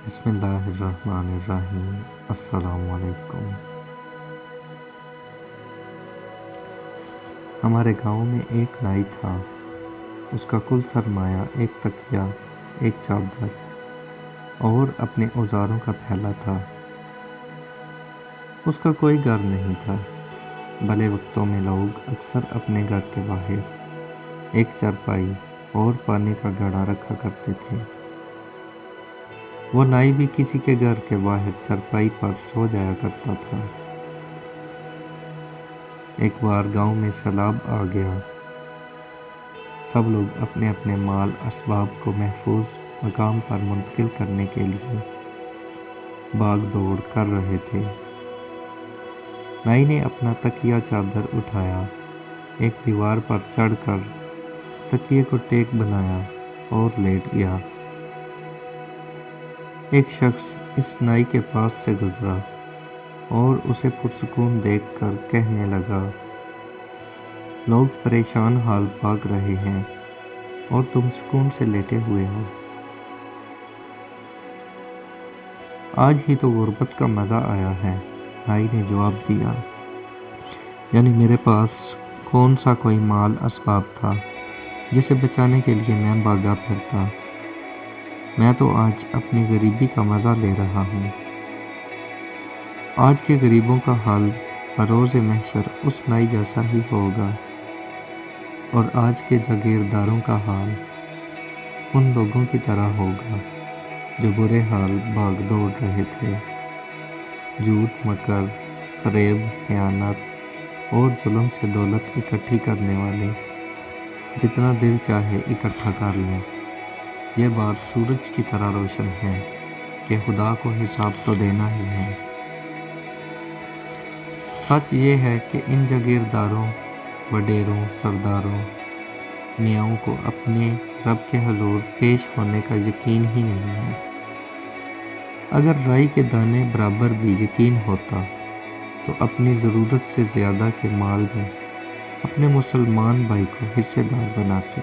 بسم اللہ الرحمن الرحیم۔ السلام علیکم۔ ہمارے گاؤں میں ایک نائی تھا۔ اس کا کل سرمایہ ایک تکیہ، ایک چادر اور اپنے اوزاروں کا تھیلا تھا۔ اس کا کوئی گھر نہیں تھا۔ بھلے وقتوں میں لوگ اکثر اپنے گھر کے باہر ایک چارپائی اور پانی کا گھڑا رکھا کرتے تھے۔ وہ نائی بھی کسی کے گھر کے باہر چارپائی پر سو جایا کرتا تھا۔ ایک بار گاؤں میں سیلاب آ گیا۔ سب لوگ اپنے اپنے مال اسباب کو محفوظ مقام پر منتقل کرنے کے لیے بھاگ دوڑ کر رہے تھے۔ نائی نے اپنا تکیہ چادر اٹھایا، ایک دیوار پر چڑھ کر تکیے کو ٹیک بنایا اور لیٹ گیا۔ ایک شخص اس نائی کے پاس سے گزرا اور اسے پرسکون دیکھ کر کہنے لگا، لوگ پریشان حال بھاگ رہے ہیں اور تم سکون سے لیٹے ہوئے ہو۔ آج ہی تو غربت کا مزہ آیا ہے، نائی نے جواب دیا۔ یعنی میرے پاس کون سا کوئی مال اسباب تھا جسے بچانے کے لیے میں بھاگا پھرتا۔ میں تو آج اپنی غریبی کا مزہ لے رہا ہوں۔ آج کے غریبوں کا حال بروز محشر اس نائی جیسا ہی ہوگا، اور آج کے جاگیرداروں کا حال ان لوگوں کی طرح ہوگا جو برے حال بھاگ دوڑ رہے تھے، جھوٹ، مکر، فریب، خیانت اور ظلم سے دولت اکٹھی کرنے والے جتنا دل چاہے اکٹھا کر لیں۔ یہ بات سورج کی طرح روشن ہے کہ خدا کو حساب تو دینا ہی ہے۔ سچ یہ ہے کہ ان جاگیرداروں، وڈیروں، سرداروں، میاؤں کو اپنے رب کے حضور پیش ہونے کا یقین ہی نہیں ہے۔ اگر رائی کے دانے برابر بھی یقین ہوتا تو اپنی ضرورت سے زیادہ کے مال میں اپنے مسلمان بھائی کو حصے دار بناتے۔